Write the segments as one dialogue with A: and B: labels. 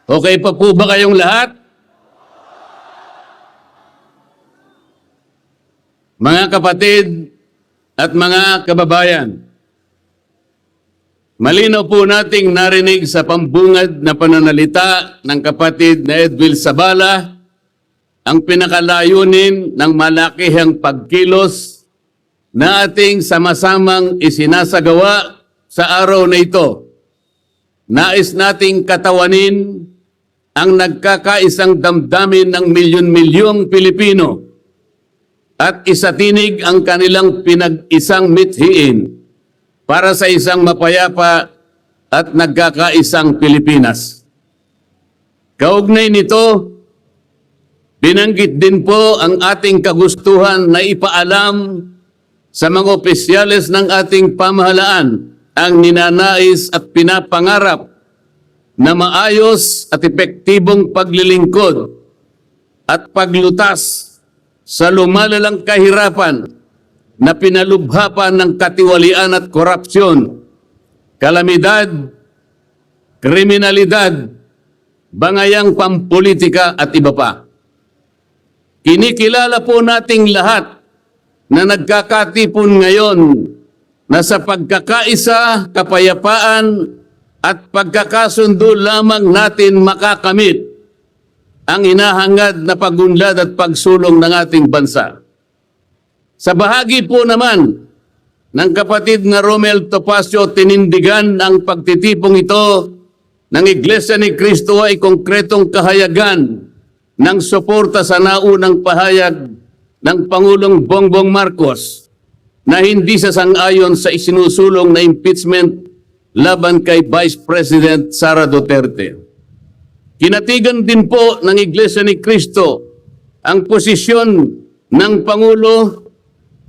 A: Okay pa po ba kayong lahat? Mga kapatid at mga kababayan, malinaw po nating narinig sa pambungad na pananalita ng kapatid na Edwil Sabala ang pinakalayunin ng malakihang pagkilos na ating sama-samang isinasagawa sa araw na ito. Nais nating katawanin ang nagkakaisang damdamin ng milyon-milyong Pilipino at isatinig ang kanilang pinag-isang mithiin para sa isang mapayapa at nagkakaisang Pilipinas. Kaugnay nito, binanggit din po ang ating kagustuhan na ipaalam sa mga opisyales ng ating pamahalaan ang ninanais at pinapangarap na maayos at epektibong paglilingkod at paglutas sa lumalalang kahirapan na pinalubha pa ng katiwalian at korupsyon, kalamidad, kriminalidad, bangayang pampolitika at iba pa. Kinikilala po nating lahat na nagkakatipon ngayon na sa pagkakaisa, kapayapaan at pagkakasundo lamang natin makakamit ang hinahangad na pagunlad at pagsulong ng ating bansa. Sa bahagi po naman ng kapatid na Romel Topacio, tinindigan ang pagtitipong ito ng Iglesia ni Cristo ay konkretong kahayagan ng suporta sa naunang pahayag ng Pangulong Bongbong Marcos na hindi sasang-ayon sa isinusulong na impeachment laban kay Vice President Sara Duterte. Kinatigan din po ng Iglesia ni Cristo ang posisyon ng Pangulo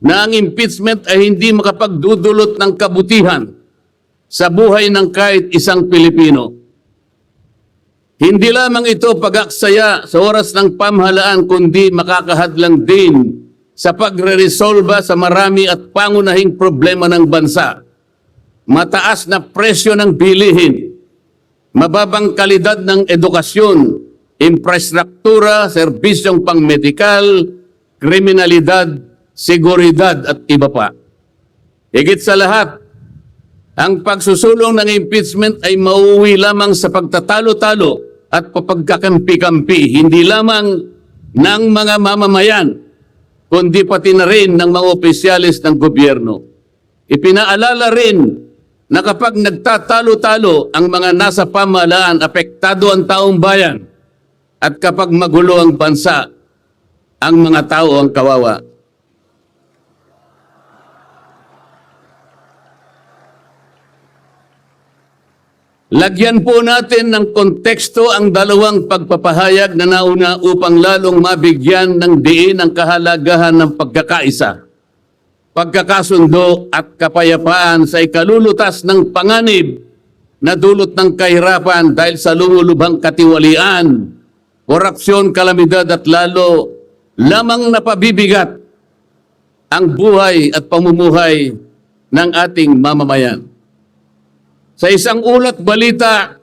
A: na ang impeachment ay hindi makapagdudulot ng kabutihan sa buhay ng kahit isang Pilipino. Hindi lamang ito pag-aksaya sa oras ng pamahalaan kundi makakahadlang din sa pagre-resolba sa marami at pangunahing problema ng bansa. Mataas na presyo ng bilihin, mababang kalidad ng edukasyon, infrastruktura, serbisyong pangmedikal, kriminalidad, seguridad at iba pa. Higit sa lahat, ang pagsusulong ng impeachment ay mauwi lamang sa pagtatalo-talo at papagkakampi-kampi, hindi lamang ng mga mamamayan, kundi pati na rin ng mga opisyalis ng gobyerno. Ipinaalala rin na kapag nagtatalo-talo ang mga nasa pamahalaan, apektado ang taong bayan. At kapag magulo ang bansa, ang mga tao ang kawawa. Lagyan po natin ng konteksto ang dalawang pagpapahayag na nauna upang lalong mabigyan ng diin ang kahalagahan ng pagkakaisa, pagkakasundo at kapayapaan sa ikalulutas ng panganib na dulot ng kahirapan dahil sa lumulubhang katiwalian, korupsyon, kalamidad at lalo lamang napabibigat ang buhay at pamumuhay ng ating mamamayan. Sa isang ulat balita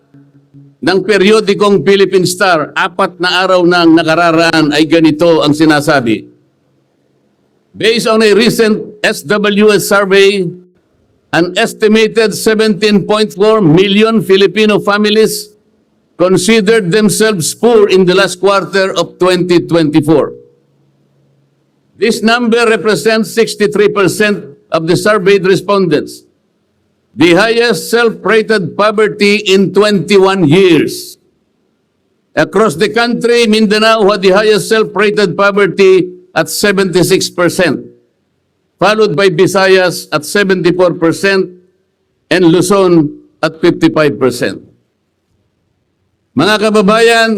A: ng periodikong Philippine Star, 4 na araw nang nakararaan ay ganito ang sinasabi. Based on a recent SWS survey, an estimated 17.4 million Filipino families considered themselves poor in the last quarter of 2024. This number represents 63% of the surveyed respondents, the highest self-rated poverty in 21 years. Across the country, Mindanao had the highest self-rated poverty at 76%, followed by Visayas at 74% and Luzon at 55%. Mga kababayan,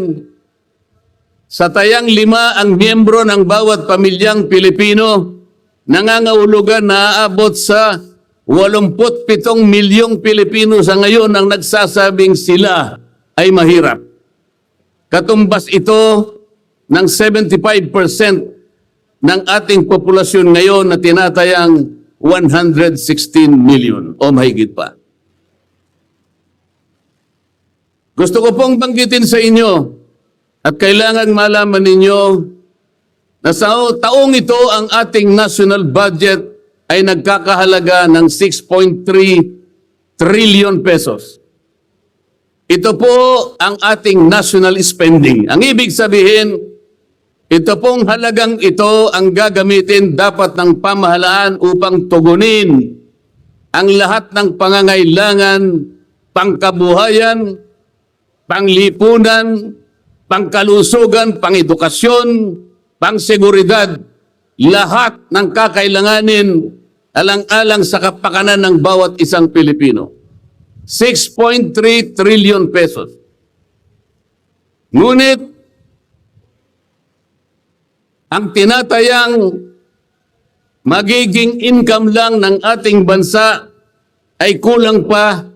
A: sa tayang 5 ang miyembro ng bawat pamilyang Pilipino, nangangahulugan na aabot sa 87 milyong Pilipino sa ngayon ang nagsasabing sila ay mahirap. Katumbas ito ng 75% ng ating populasyon ngayon na tinatayang 116 million o mahigit pa. Gusto ko pong banggitin sa inyo at kailangan malaman ninyo na sa taong ito ang ating national budget ay nagkakahalaga ng 6.3 trillion pesos. Ito po ang ating national spending. Ang ibig sabihin, ito pong halagang ito ang gagamitin dapat ng pamahalaan upang tugunin ang lahat ng pangangailangan, pangkabuhayan, panglipunan, pangkalusugan, pangedukasyon, pangseguridad, lahat ng kakailanganin alang-alang sa kapakanan ng bawat isang Pilipino. 6.3 trillion pesos. Ngunit, ang tinatayang magiging income lang ng ating bansa ay kulang pa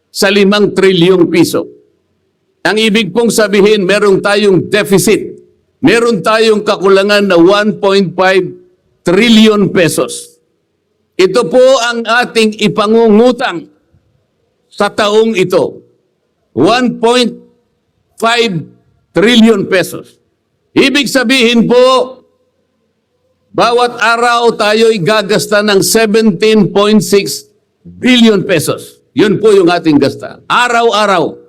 A: sa 5 trilyong piso. Ang ibig pong sabihin, meron tayong deficit. Meron tayong kakulangan na 1.5 trillion pesos. Ito po ang ating ipangungutang sa taong ito. 1.5 trillion pesos. Ibig sabihin po, bawat araw tayo'y gagasta ng 17.6 billion pesos. Yun po yung ating gasta. Araw-araw.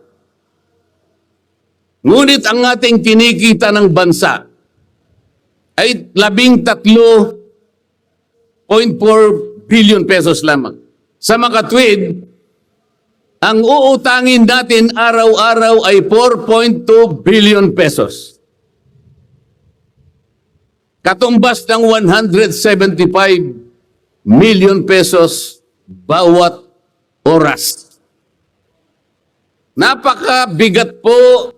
A: Ngunit ang ating kinikita ng bansa ay 13.4 billion pesos lamang. Sa makatwid, ang uutangin natin araw-araw ay 4.2 billion pesos. Katumbas ng 175 million pesos bawat oras. Napakabigat po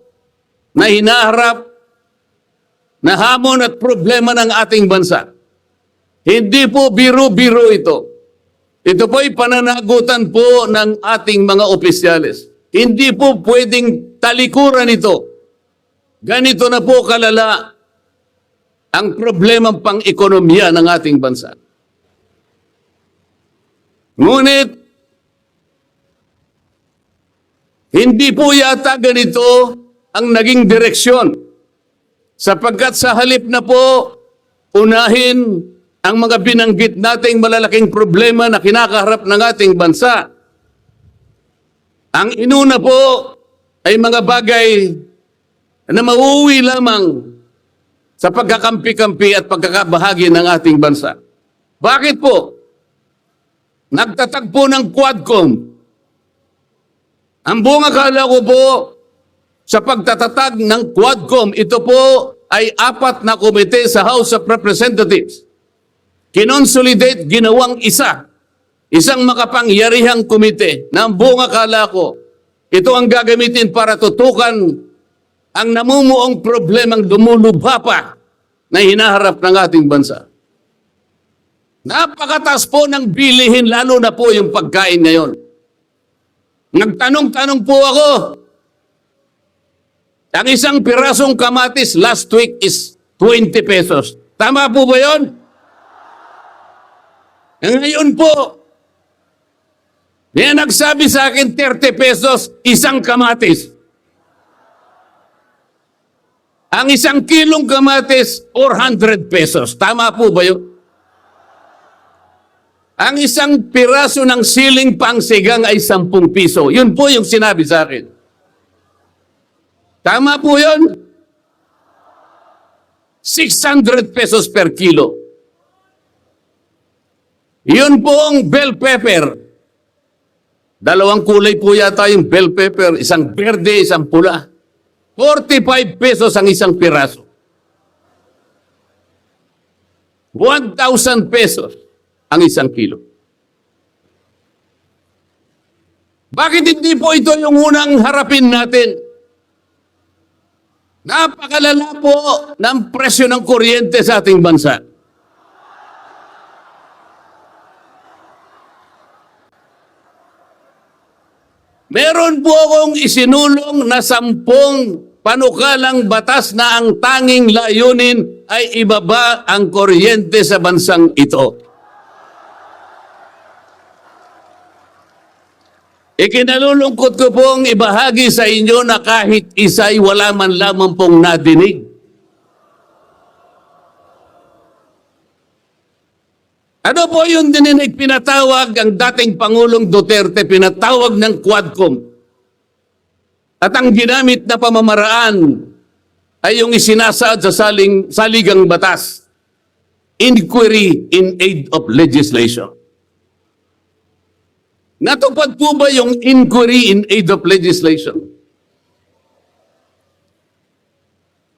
A: na hinaharap na hamon at problema ng ating bansa. Hindi po biro-biro ito. Ito po ay pananagutan po ng ating mga opisyales. Hindi po pwedeng talikuran ito. Ganito na po kalala ang problemang pang-ekonomiya ng ating bansa. Ngunit, hindi po yata ganito ang naging direksyon. Sapagkat sa halip na po, unahin ang mga binanggit nating malalaking problema na kinakaharap ng ating bansa. Ang inuna po ay mga bagay na mauuwi lamang sa pagkakampi-kampi at pagkakabahagi ng ating bansa. Bakit po? Nagtatagpo ng Quadcom. Ang buong akala ko po sa pagtatatag ng Quadcom, ito po ay 4 na komite sa House of Representatives. Kinonsolidate, ginawang isang makapangyarihang komite na ang buong akala ko, ito ang gagamitin para tutukan ang namumuong problemang lumulubha pa na hinaharap ng ating bansa. Napakataas po ng bilihin, lalo na po yung pagkain ngayon. Nagtanong-tanong po ako, ang isang pirasong kamatis last week is 20 pesos. Tama po ba yun? Ngayon po, may nagsabi sa akin 30 pesos isang kamatis. Ang isang kilong kamatis, 400 pesos. Tama po ba yun? Ang isang piraso ng siling pangsigang ay 10 piso. Yun po yung sinabi sa akin. Tama po yun? 600 pesos per kilo. Yun po ang bell pepper. 2 kulay po yata yung bell pepper. Isang berde, isang pula. 45 pesos ang isang piraso. 1,000 pesos ang isang kilo. Bakit hindi po ito yung unang harapin natin? Napakalala po ng presyo ng kuryente sa ating bansa. Meron po akong isinulong na 10 panukalang batas na ang tanging layunin ay ibaba ang kuryente sa bansang ito. Ikinalulungkot ko pong ibahagi sa inyo na kahit isa'y wala man lamang pong nadinig. Ano po yung dininig? Pinatawag ang dating Pangulong Duterte, pinatawag ng Quadcom. At ang ginamit na pamamaraan ay yung isinasaad sa saligang batas, Inquiry in Aid of Legislation. Natupad po ba yung Inquiry in Aid of Legislation?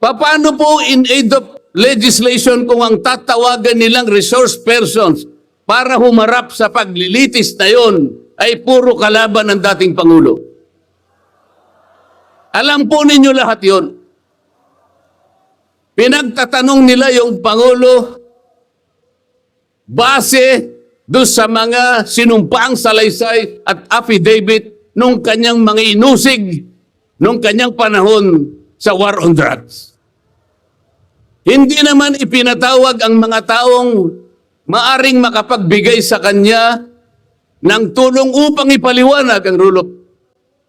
A: Paano po in aid of legislation kung ang tatawagan nilang resource persons para humarap sa paglilitis na yon ay puro kalaban ng dating Pangulo? Alam po ninyo lahat yon. Pinagtatanong nila yung Pangulo base doon sa mga sinumpaang salaysay at affidavit nung kanyang mga inusig nung kanyang panahon sa war on drugs. Hindi naman ipinatawag ang mga taong maaring makapagbigay sa kanya ng tulong upang ipaliwanag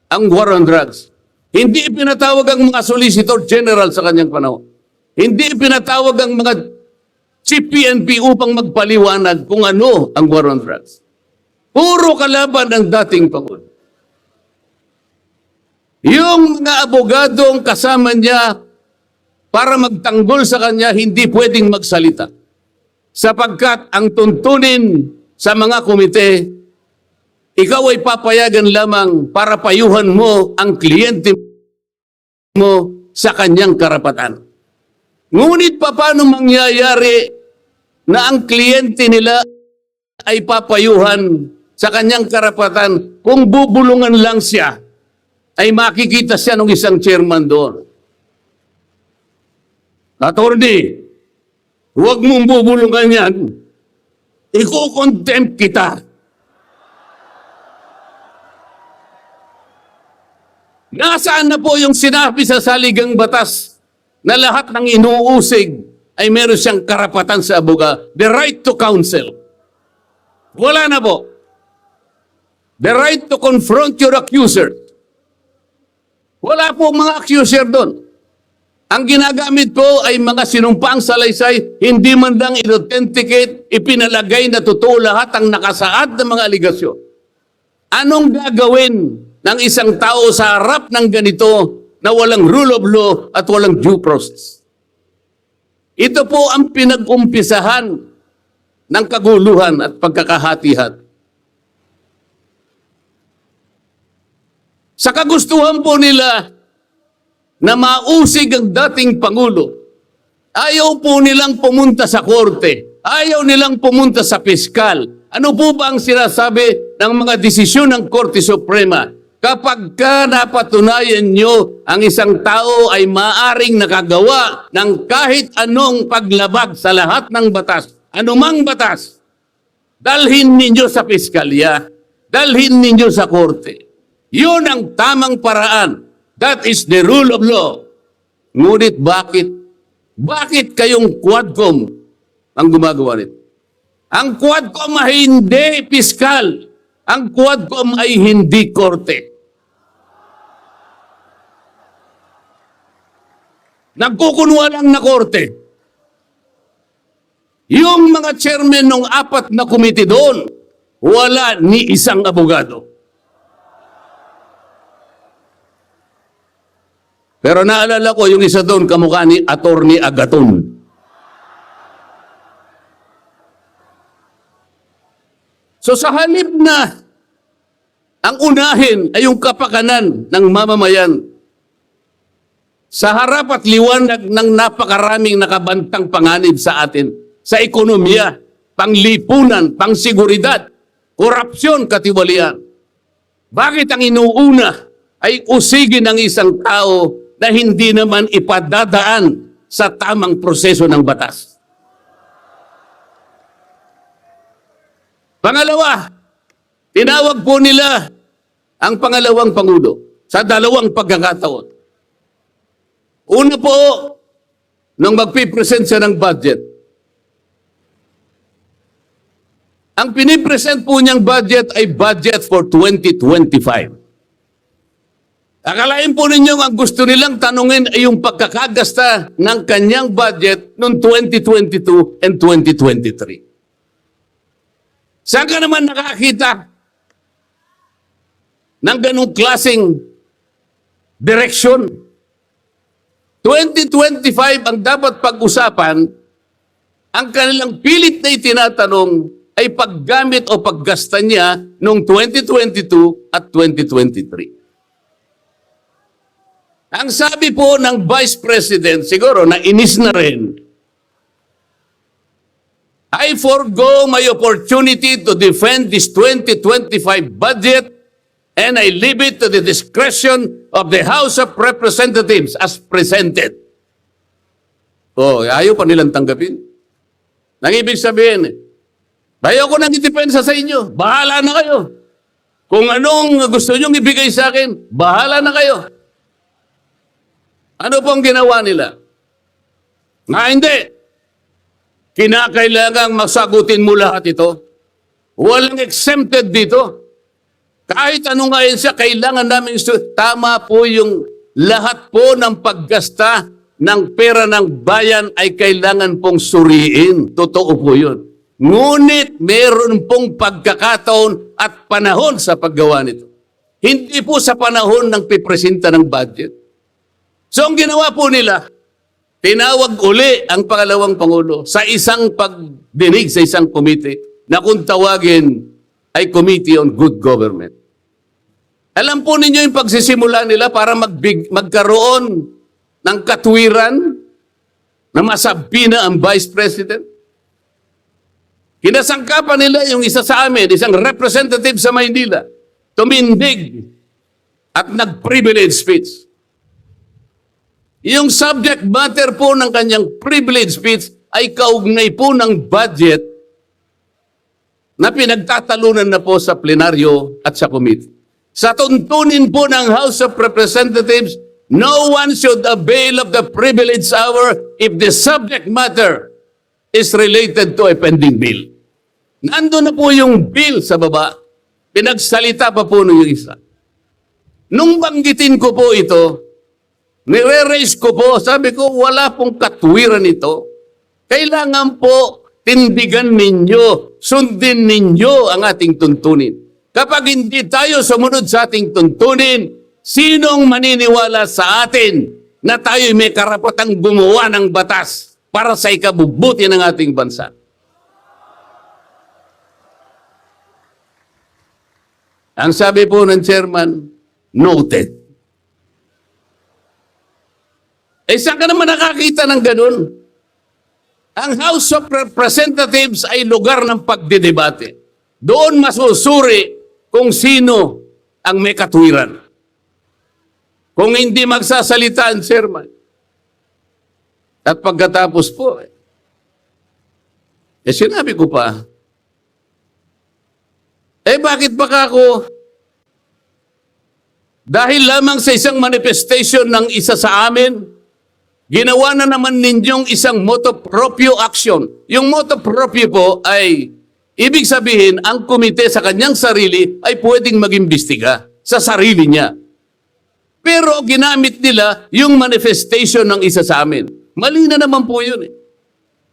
A: ang war on drugs. Hindi ipinatawag ang mga Solicitor General sa kanyang panahon. Hindi ipinatawag ang mga Chief PNP upang magpaliwanag kung ano ang war on drugs. Puro kalaban ang dating Pangulo. Yung mga abogadong kasama niya para magtanggol sa kanya, hindi pwedeng magsalita. Sapagkat ang tuntunin sa mga komite, ikaw ay papayagan lamang para payuhan mo ang kliyente mo sa kanyang karapatan. Ngunit paano mangyayari na ang kliyente nila ay papayuhan sa kanyang karapatan kung bubulungan lang siya, ay makikita siya ng isang chairman doon. Attorney, huwag mong bubulungan yan. Iko-contempt kita. Nasaan na po yung sinabi sa saligang batas na lahat ng inuusig ay meron siyang karapatan sa abogado? The right to counsel. Wala na po. The right to confront your accuser. Wala po mga accuser doon. Ang ginagamit ko ay mga sinumpaang salaysay, hindi man lang in-authenticate, ipinalagay na totoo lahat ang nakasaad ng mga aligasyon. Anong gagawin ng isang tao sa harap ng ganito na walang rule of law at walang due process? Ito po ang pinag-umpisahan ng kaguluhan at pagkakahati-hati. Sa kagustuhan po nila na mausig ang dating Pangulo, ayaw po nilang pumunta sa korte, ayaw nilang pumunta sa piskal. Ano po ba ang sinasabi ng mga desisyon ng Korte Suprema? Kapag ka napatunayan nyo ang isang tao ay maaring nakagawa ng kahit anong paglabag sa lahat ng batas, anumang batas, dalhin ninyo sa piskalya, dalhin ninyo sa korte. Yun ang tamang paraan. That is the rule of law. Ngunit bakit? Bakit kayong Quadcom ang gumagawa nito? Ang Quadcom ay hindi piskal. Ang Quadcom ay hindi korte. Nagkukunwa lang na korte. Yung mga chairman ng 4 na komite doon, wala ni isang abogado. Pero naalala ko yung isa doon, kamukha ni Attorney Agaton. So sa halip na ang unahin ay yung kapakanan ng mamamayan, sa harap at liwanag ng napakaraming nakabantang panganib sa atin, sa ekonomiya, panglipunan, pangseguridad, korupsyon, katiwalian. Bakit ang inuuna ay usigin ng isang tao na hindi naman ipadadaan sa tamang proseso ng batas? Pangalawa, tinawag po nila ang pangalawang Pangulo sa 2 pagkakataon. Una po, nang magpipresent siya ng budget, Ang pinipresent po niyang budget ay budget for 2025. Akalain po ninyong ang gusto nilang tanungin ay yung pagkakagasta ng kanyang budget noong 2022 and 2023. Saan ka naman nakakita ng ganong klaseng direksyon? 2025 ang dapat pag-usapan, ang kanilang pilit na itinatanong ay paggamit o paggasta niya noong 2022 at 2023. Ang sabi po ng Vice President, siguro na inis na rin, I forgo my opportunity to defend this 2025 budget and I leave it to the discretion of the House of Representatives as presented. Oh, ayaw pa nilang tanggapin. Nang ibig sabihin, ayaw ko nang itipensa sa inyo. Bahala na kayo. Kung anong gusto nyong ibigay sa akin, bahala na kayo. Ano pong ginawa nila? Nga hindi. Kinakailangang masagutin mo lahat ito. Walang exempted dito. Kahit ano nga yun siya, kailangan namin tama po yung lahat po ng paggasta ng pera ng bayan ay kailangan pong suriin. Totoo po yun. Ngunit meron pong pagkakataon at panahon sa paggawa nito. Hindi po sa panahon ng pipresenta ng budget. So ang ginawa po nila, tinawag uli ang pangalawang Pangulo sa isang pagdinig sa isang committee na kung tawagin ay Committee on Good Government. Alam po ninyo yung pagsisimula nila para magkaroon ng katwiran na masabi na ang Vice President? Kinasangkapan nila yung isa sa amin, isang representative sa Maynila, tumindig at nag-privilege speech. Yung subject matter po ng kanyang privilege speech ay kaugnay po ng budget na pinagtatalunan na po sa plenaryo at sa committee. Sa tuntunin po ng House of Representatives, no one should avail of the privilege hour if the subject matter is related to a pending bill. Nando na po yung bill sa baba, pinagsalita pa po yung isa. Nung banggitin ko po ito, nire-raise ko po, sabi ko, wala pong katwiran ito. Kailangan po tindigan ninyo, sundin ninyo ang ating tuntunin. Kapag hindi tayo sumunod sa ating tuntunin, sinong maniniwala sa atin na tayo may karapatang gumawa ng batas para sa ikabubuti ng ating bansa? Ang sabi po ng chairman, noted. Eh, saan ka naman nakakita ng ganun? Ang House of Representatives ay lugar ng pagdidebate. Doon masusuri kung sino ang may katwiran. Kung hindi magsasalita ang chairman. At pagkatapos po, sinabi ko pa, bakit baka ako, dahil lamang sa isang manifestation ng isa sa amin, ginawa na naman ninyong isang motu proprio action. Yung motu proprio po ay, ibig sabihin, ang komite sa kanyang sarili ay pwedeng mag-imbestiga sa sarili niya. Pero ginamit nila yung manifestation ng isa sa amin. Mali na naman po yun.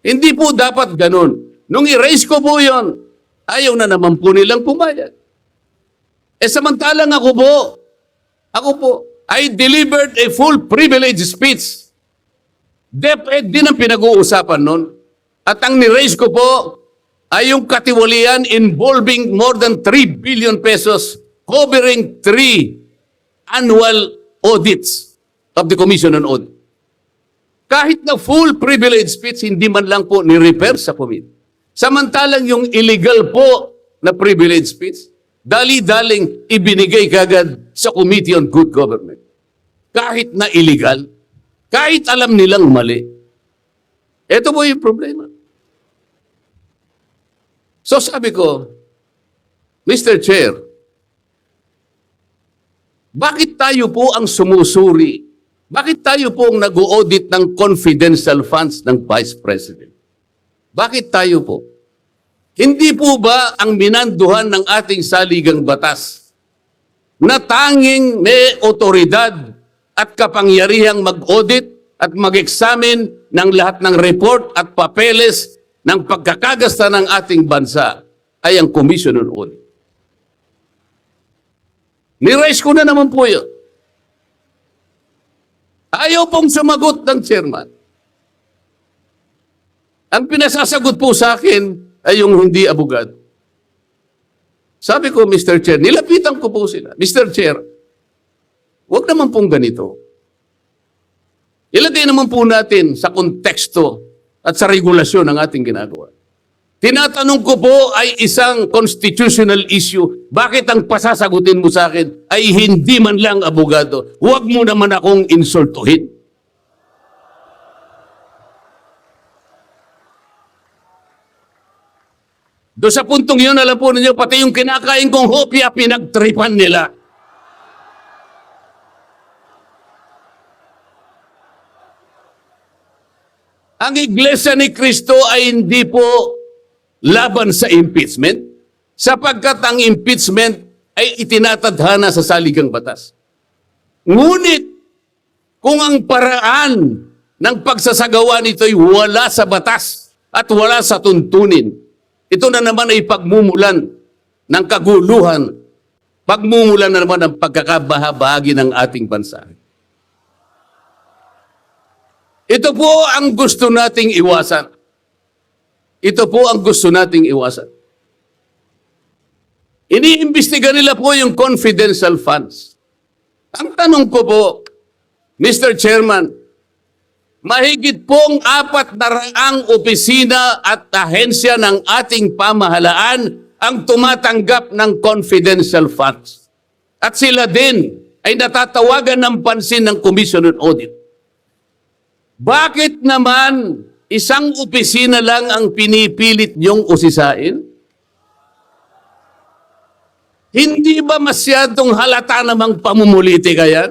A: Hindi po dapat ganun. Nung i-raise ko po yun, ayaw na naman po nilang pumayag. Samantalang ako po, I delivered a full privilege speech. DepEd din ang pinag-uusapan nun. At ang ni-raise ko po ay yung katiwalian involving more than 3 billion pesos covering 3 annual audits of the Commission on Audit. Kahit na full privilege speech, hindi man lang po ni-refer sa committee. Samantalang yung illegal po na privilege speech, dali-daling ibinigay kagad sa Committee on Good Government. Kahit na illegal, kahit alam nilang mali. Ito po yung problema. So sabi ko, Mr. Chair, bakit tayo po ang sumusuri? Bakit tayo po ang nag-audit ng confidential funds ng Vice President? Bakit tayo po? Hindi po ba ang minanduhan ng ating saligang batas na tanging may otoridad at kapangyarihang mag-audit at mag-examine ng lahat ng report at papeles ng pagkakagasta ng ating bansa ay ang Commission on Audit? Ni-raise ko na naman po yun. Ayaw pong sumagot ng chairman. Ang pinasasagot po sa akin ay yung hindi abogado. Sabi ko, Mr. Chair, nilapitan ko po sila. Mr. Chair, huwag naman pong ganito. Ilagay naman po natin sa konteksto at sa regulasyon ng ating ginagawa. Tinatanong ko po ay isang constitutional issue. Bakit ang pasasagutin mo sa akin ay hindi man lang abogado? Huwag mo naman akong insultuhin. Doon sa puntong yun, alam po ninyo, pati yung kinakain kong hopya, pinagtripan nila. Ang Iglesia ni Cristo ay hindi po laban sa impeachment, sapagkat ang impeachment ay itinatadhana sa saligang batas. Ngunit, kung ang paraan ng pagsasagawa nito ay wala sa batas at wala sa tuntunin, ito na naman ay pagmumulan ng kaguluhan, pagmumulan na naman ng pagkakabahabagi ng ating bansa. Ito po ang gusto nating iwasan. Ito po ang gusto nating iwasan. Iniimbestiga nila po yung confidential funds. Ang tanong ko po, Mr. Chairman, mahigit pong 400 opisina at ahensya ng ating pamahalaan ang tumatanggap ng confidential funds. At sila din ay natatawagan ng pansin ng Commission on Audit. Bakit naman isang opisina lang ang pinipilit niyong usisain? Hindi ba masyadong halata namang pamumuliti kaya?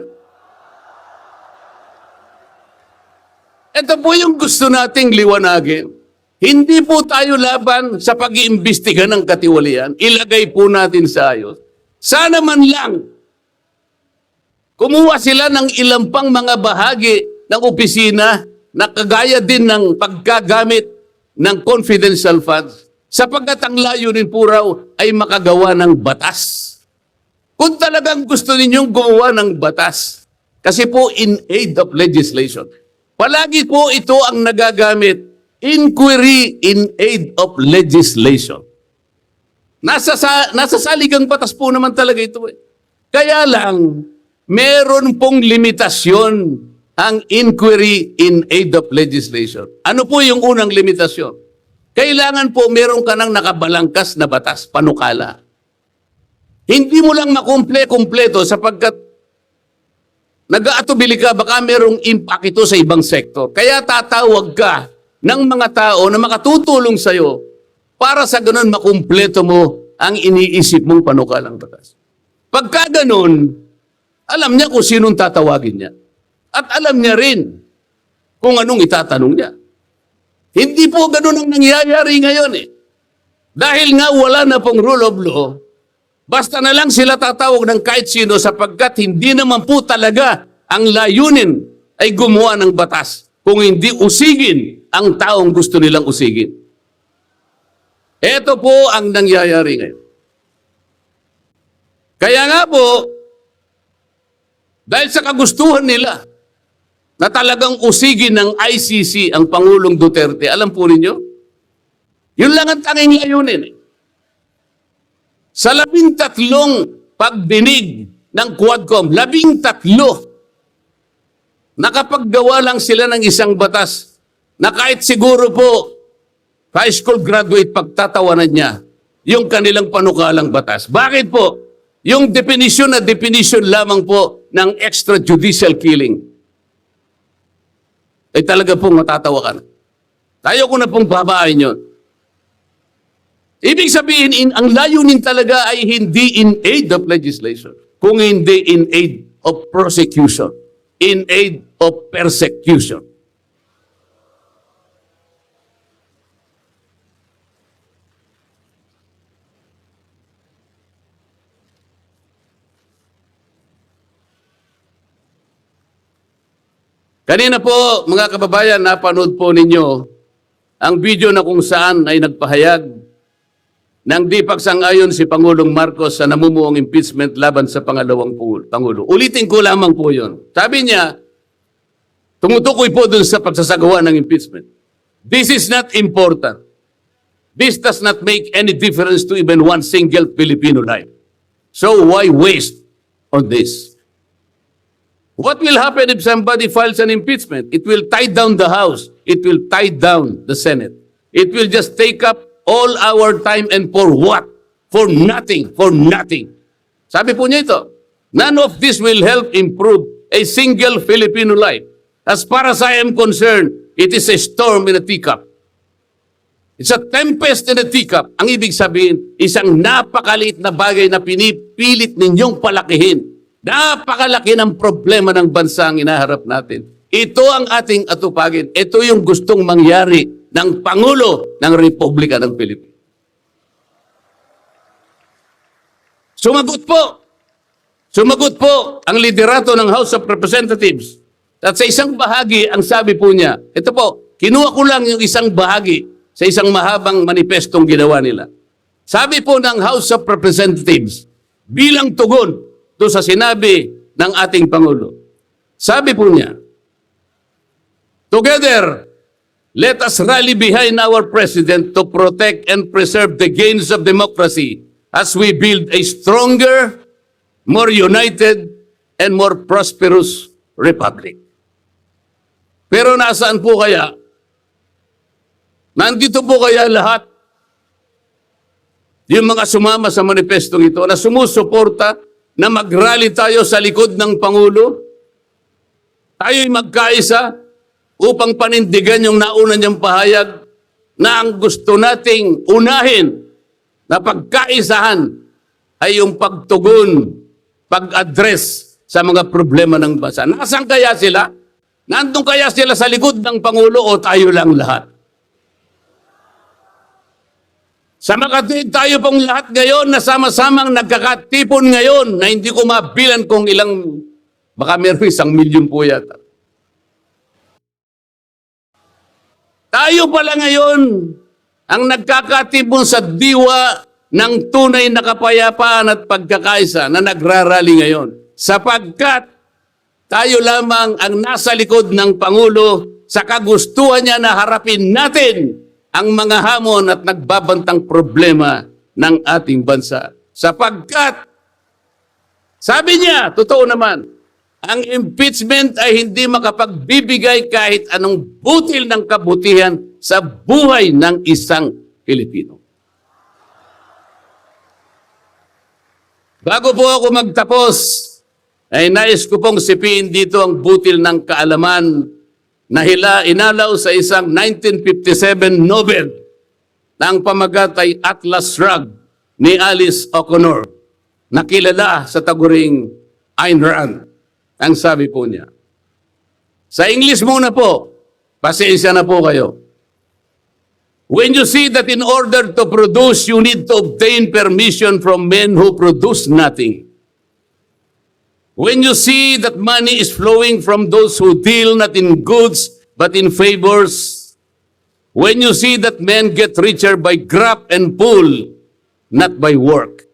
A: Ito po yung gusto nating liwanagin. Hindi po tayo laban sa pag-iimbestiga ng katiwalian. Ilagay po natin sa ayos. Sana man lang, kumuha sila ng ilang pang mga bahagi ng opisina na kagaya din ng paggagamit ng confidential funds sapagkat ang layunin po raw ay makagawa ng batas. Kung talagang gusto ninyong gumawa ng batas, kasi po in aid of legislation, palagi po ito ang nagagamit, inquiry in aid of legislation. Nasa saligang batas po naman talaga ito. Kaya lang, meron pong limitasyon ang inquiry in aid of legislation. Ano po yung unang limitasyon? Kailangan po meron ka ng nakabalangkas na batas, panukala. Hindi mo lang makumple-kumpleto sapagkat nag-aatubili ka, baka merong impact ito sa ibang sektor. Kaya tatawag ka ng mga tao na makatutulong sa'yo para sa ganun makumpleto mo ang iniisip mong panukalang batas. Pagka ganun, alam niya kung sinong tatawagin niya. At alam niya rin kung anong itatanong niya. Hindi po ganun ang nangyayari ngayon eh. Dahil nga wala na pong rule of law, basta na lang sila tatawag ng kahit sino sapagkat hindi naman po talaga ang layunin ay gumawa ng batas kung hindi usigin ang taong gusto nilang usigin. Ito po ang nangyayari ngayon. Kaya nga po, dahil sa kagustuhan nila na talagang usigin ng ICC ang Pangulong Duterte, alam po ninyo, yun lang ang tanging layunin. Sa 13 pagdinig ng Quadcom, 13, nakapaggawa lang sila ng isang batas na kahit siguro po high school graduate pagtatawanan niya yung kanilang panukalang batas. Bakit po? Yung definition na definition lamang po ng extrajudicial killing ay talaga pong matatawa ka na. Tayo ko na pong babaayin yun. Ibig sabihin, ang layunin talaga ay hindi in aid of legislation, kung hindi in aid of prosecution, in aid of persecution. Kanina po, mga kababayan, napanood po ninyo ang video na kung saan ay nagpahayag ng di pagsang-ayon si Pangulong Marcos sa namumuong impeachment laban sa pangalawang Pangulo. Ulitin ko lamang po yun. Sabi niya, tumutukoy po dun sa pagsasagawa ng impeachment. This is not important. This does not make any difference to even one single Filipino life. So why waste on this? What will happen if somebody files an impeachment? It will tie down the House. It will tie down the Senate. It will just take up all our time, and for what? For nothing. For nothing. Sabi po niya ito, none of this will help improve a single Filipino life. As far as I am concerned, it is a storm in a teacup. It's a tempest in a teacup. Ang ibig sabihin, isang napakaliit na bagay na pinipilit ninyong palakihin. Napakalaki ng problema ng bansa ang inaharap natin. Ito ang ating atupagin. Ito yung gustong mangyari ng Pangulo ng Republika ng Pilipinas. Sumagot po. Sumagot po ang liderato ng House of Representatives. At sa isang bahagi, ang sabi po niya, ito po, kinuha ko lang yung isang bahagi sa isang mahabang manifestong ginawa nila. Sabi po ng House of Representatives, bilang tugon doon sa sinabi ng ating Pangulo. Sabi po niya, together, let us rally behind our President to protect and preserve the gains of democracy as we build a stronger, more united, and more prosperous republic. Pero nasaan po kaya? Nandito po kaya lahat yung mga sumama sa manifestong ito na sumusuporta na mag-rally tayo sa likod ng Pangulo? Tayo'y magkaisa upang panindigan yung nauna niyang pahayag na ang gusto nating unahin na pagkaisahan ay yung pagtugon, pag-address sa mga problema ng bansa. Nasaan kaya sila? Nandun kaya sila sa likod ng Pangulo o tayo lang lahat? Sa Makati, tayo pong lahat ngayon na sama-samang nagkakatipon ngayon na hindi ko mabilan kung ilang, baka meron 1 milyon po yata. Tayo pala ngayon ang nagkakatipon sa diwa ng tunay na kapayapaan at pagkakaisa na nagrarally ngayon. Sapagkat tayo lamang ang nasa likod ng Pangulo sa kagustuhan niya na harapin natin ang mga hamon at nagbabantang problema ng ating bansa. Sapagkat, sabi niya, totoo naman, ang impeachment ay hindi makapagbibigay kahit anong butil ng kabutihan sa buhay ng isang Pilipino. Bago po ako magtapos, ay nais ko pong sipiin dito ang butil ng kaalaman na inalaw sa isang 1957 Nobel na ang pamagat ay Atlas Shrugged ni Alice O'Connor, na kilala sa taguring Ayn Rand. Ang sabi po niya. Sa English muna po, pasensya na po kayo. When you see that in order to produce, you need to obtain permission from men who produce nothing. When you see that money is flowing from those who deal not in goods but in favors. When you see that men get richer by grab and pull, not by work.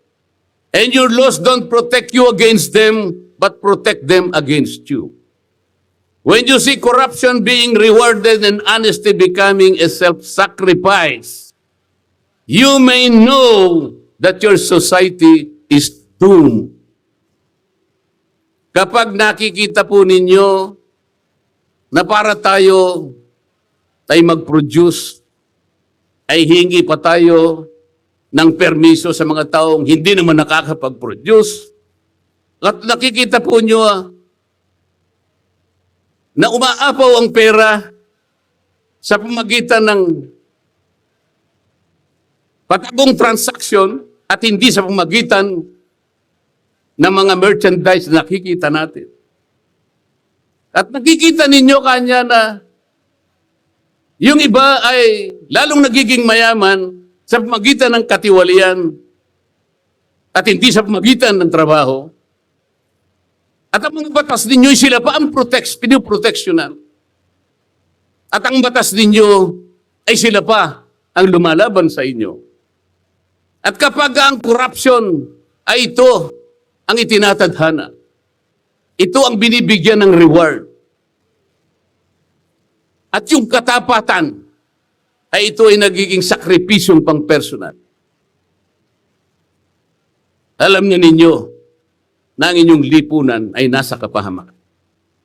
A: And your laws don't protect you against them, but protect them against you. When you see corruption being rewarded and honesty becoming a self-sacrifice, you may know that your society is doomed. Kapag nakikita po ninyo na para tayo mag-produce, ay hingi pa tayo ng permiso sa mga taong hindi naman nakakapag-produce. At nakikita po nyo na umaapaw ang pera sa pamagitan ng patagong transaksyon at hindi sa pamagitan ng mga merchandise na nakikita natin. At nakikita ninyo kanya na yung iba ay lalong nagiging mayaman sa pamagitan ng katiwalian at hindi sa pamagitan ng trabaho. At ang mga batas ninyo, sila pa ang pinoproteksyonan. At ang batas ninyo ay sila pa ang lumalaban sa inyo. At kapag ang corruption ay ito ang itinatadhana, ito ang binibigyan ng reward. At yung katapatan ay ito ay nagiging sakripisyong pang personal. Alam niyo ninyo na ang inyong lipunan ay nasa kapahamakan.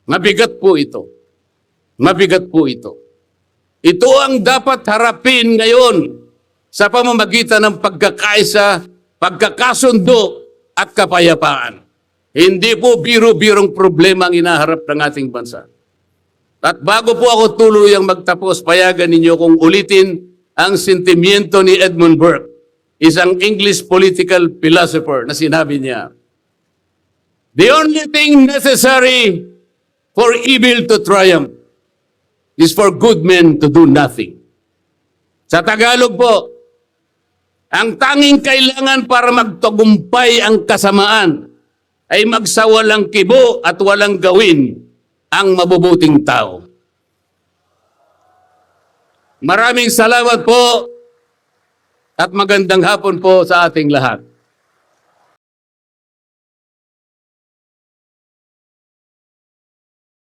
A: Mabigat po ito. Mabigat po ito. Ito ang dapat harapin ngayon sa pamamagitan ng pagkakaisa, pagkakasundo at kapayapaan. Hindi po biro-birong problema ang inaharap ng ating bansa. At bago po ako tuluyang magtapos, payagan ninyo kung ulitin ang sentimiento ni Edmund Burke, isang English political philosopher na sinabi niya, "The only thing necessary for evil to triumph is for good men to do nothing." Sa Tagalog po, ang tanging kailangan para magtagumpay ang kasamaan ay magsawalang kibo at walang gawin ang mabubuting tao. Maraming salamat po at magandang hapon po sa ating lahat.